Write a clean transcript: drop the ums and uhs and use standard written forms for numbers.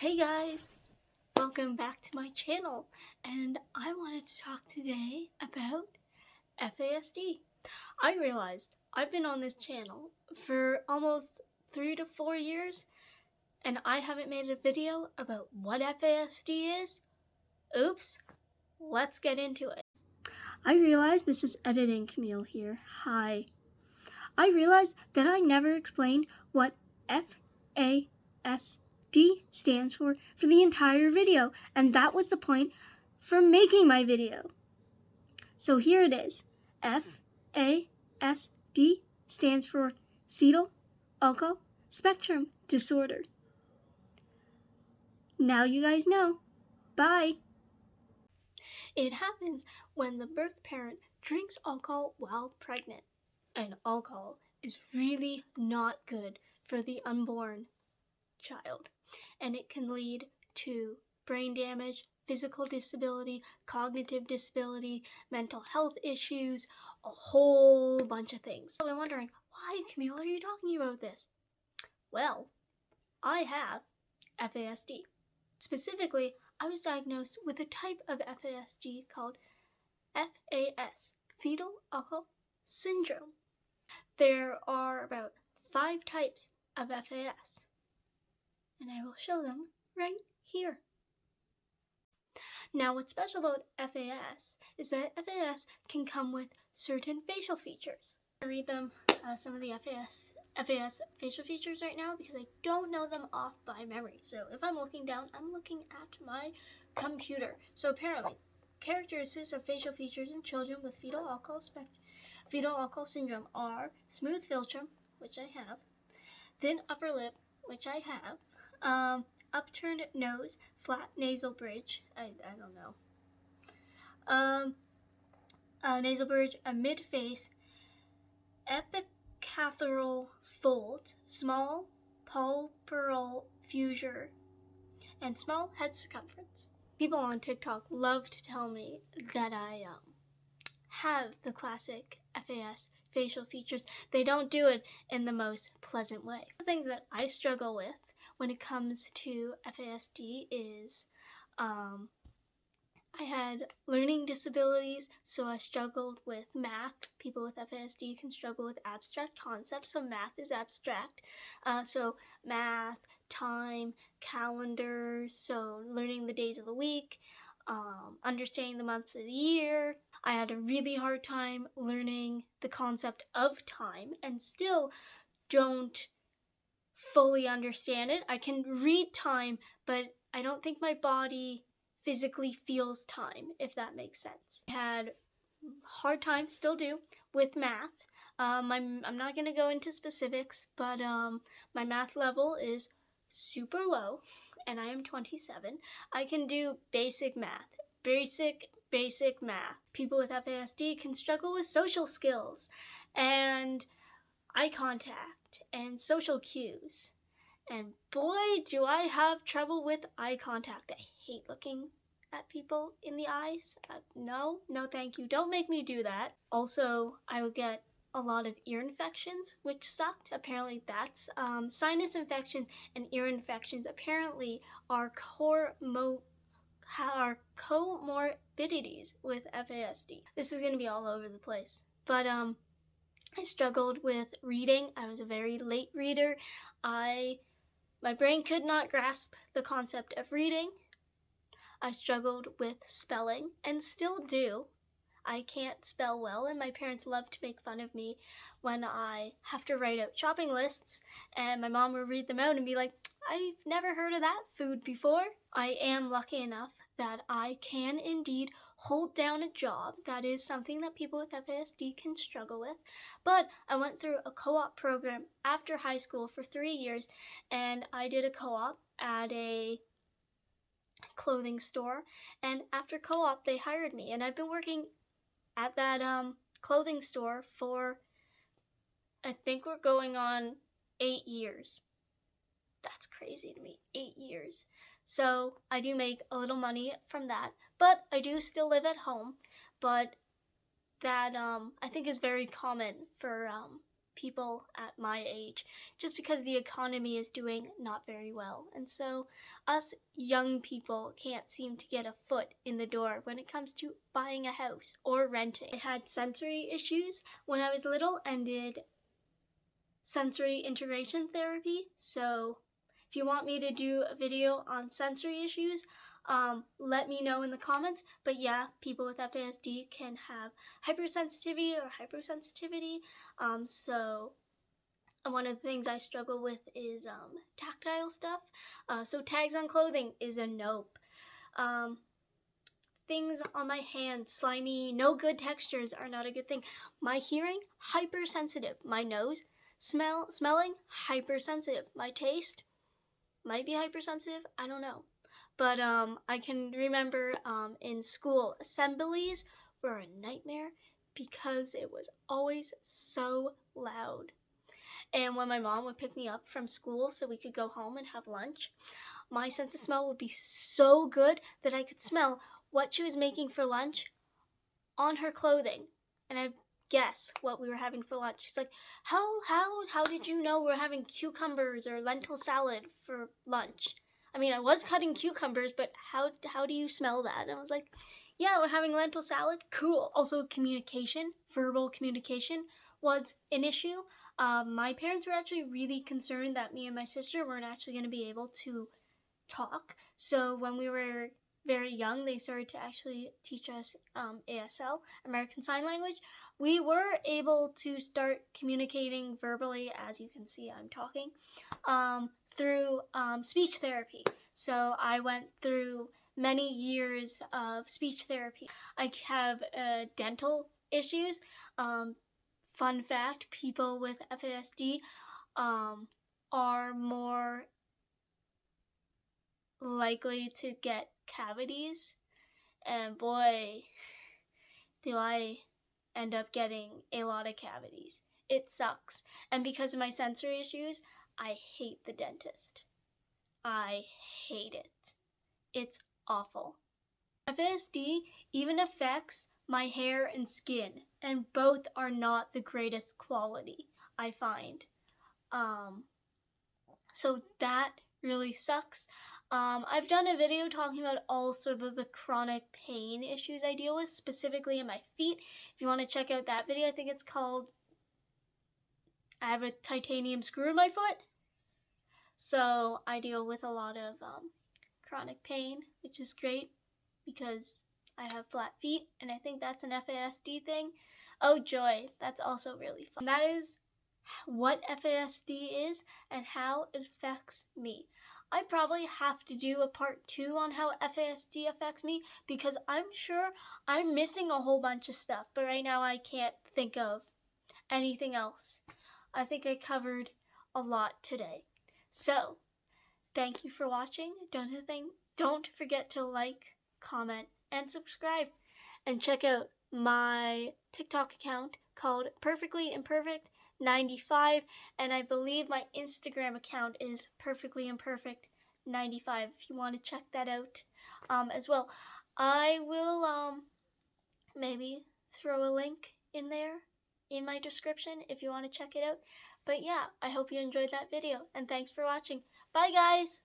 Hey guys, welcome back to my channel, and I wanted to talk today about FASD. I realized I've been on this channel for almost 3 to 4 years and I haven't made a video about what FASD is. Oops, let's get into it. I realize this is editing Camille here. Hi. I realized that I never explained what FASD stands for the entire video, and that was the point for making my video. So here it is. FASD stands for Fetal Alcohol Spectrum Disorder. Now you guys know. Bye. It happens when the birth parent drinks alcohol while pregnant, and alcohol is really not good for the unborn child, and it can lead to brain damage, physical disability, cognitive disability, mental health issues, a whole bunch of things. So I'm wondering, why, Camille, are you talking about this? Well, I have FASD. Specifically, I was diagnosed with a type of FASD called FAS, Fetal Alcohol Syndrome. There are about 5 types of FAS, and I will show them right here. Now, what's special about FAS is that FAS can come with certain facial features. I read them some of the FAS facial features right now because I don't know them off by memory. So if I'm looking down, I'm looking at my computer. So apparently, characteristics of facial features in children with fetal alcohol syndrome are smooth philtrum, which I have, thin upper lip, which I have, upturned nose, flat nasal bridge, I don't know, nasal bridge, a mid-face, epicatheral fold, small pulpal fissure, and small head circumference. People on TikTok love to tell me that I have the classic FAS facial features. They don't do it in the most pleasant way. The things that I struggle with when it comes to FASD is I had learning disabilities, so I struggled with math. People with FASD can struggle with abstract concepts, so math is abstract. So math, time, calendars, so learning the days of the week, understanding the months of the year. I had a really hard time learning the concept of time and still don't fully understand it. I can read time, but I don't think my body physically feels time, if that makes sense. I had hard time, still do, with math. I'm not going to go into specifics, but my math level is super low, and I am 27. I can do basic math, basic math. People with FASD can struggle with social skills and eye contact and social cues. And boy, do I have trouble with eye contact. I hate looking at people in the eyes. No, thank you. Don't make me do that. Also, I would get a lot of ear infections, which sucked. Apparently that's sinus infections and ear infections apparently are comorbidities with FASD. This is going to be all over the place. But I struggled with reading. I was a very late reader. My brain could not grasp the concept of reading. I struggled with spelling, and still do. I can't spell well, and my parents love to make fun of me when I have to write out shopping lists, and my mom will read them out and be like, I've never heard of that food before. I am lucky enough that I can indeed hold down a job. That is something that people with FASD can struggle with. But I went through a co-op program after high school for 3 years, and I did a co-op at a clothing store, and after co-op they hired me, and I've been working at that clothing store for, I think we're going on 8 years. That's crazy to me, 8 years. So I do make a little money from that, but I do still live at home. But that I think is very common for people at my age, just because the economy is doing not very well. And so us young people can't seem to get a foot in the door when it comes to buying a house or renting. I had sensory issues when I was little and did sensory integration therapy. So if you want me to do a video on sensory issues, let me know in the comments. But yeah, people with FASD can have hypersensitivity or hypersensitivity. So one of the things I struggle with is tactile stuff. So tags on clothing is a nope. Things on my hands, slimy, no good textures are not a good thing. My hearing, hypersensitive. My nose, smelling, hypersensitive. My taste might be hypersensitive, I don't know. But I can remember in school, assemblies were a nightmare because it was always so loud. And when my mom would pick me up from school so we could go home and have lunch, my sense of smell would be so good that I could smell what she was making for lunch on her clothing. And I'd guess what we were having for lunch. She's like, how did you know we're having cucumbers or lentil salad for lunch? I mean, I was cutting cucumbers, but how do you smell that? And I was like, yeah, we're having lentil salad. Cool. Also, communication, verbal communication was an issue. My parents were actually really concerned that me and my sister weren't actually going to be able to talk. So when we were very young, they started to actually teach us ASL, American Sign Language. We were able to start communicating verbally, as you can see I'm talking, through speech therapy. So I went through many years of speech therapy. I have dental issues. Fun fact, people with FASD are more likely to get cavities, and boy, do I end up getting a lot of cavities. It sucks. And because of my sensory issues, I hate the dentist. I hate it. It's awful. FASD even affects my hair and skin, and both are not the greatest quality, I find. So that really sucks. I've done a video talking about all sort of the chronic pain issues I deal with, specifically in my feet. If you want to check out that video, I think it's called I have a titanium screw in my foot. So I deal with a lot of chronic pain, which is great because I have flat feet, and I think that's an FASD thing. Oh joy, that's also really fun. And that is what FASD is and how it affects me. I probably have to do a part 2 on how FASD affects me because I'm sure I'm missing a whole bunch of stuff, but right now I can't think of anything else. I think I covered a lot today. So, thank you for watching. Don't forget to like, comment, and subscribe. And check out my TikTok account called Perfectly Imperfect 95, and I believe my Instagram account is Perfectly Imperfect 95 if you want to check that out as well. I will maybe throw a link in there in my description if you want to check it out. But yeah, I hope you enjoyed that video, and thanks for watching. Bye guys!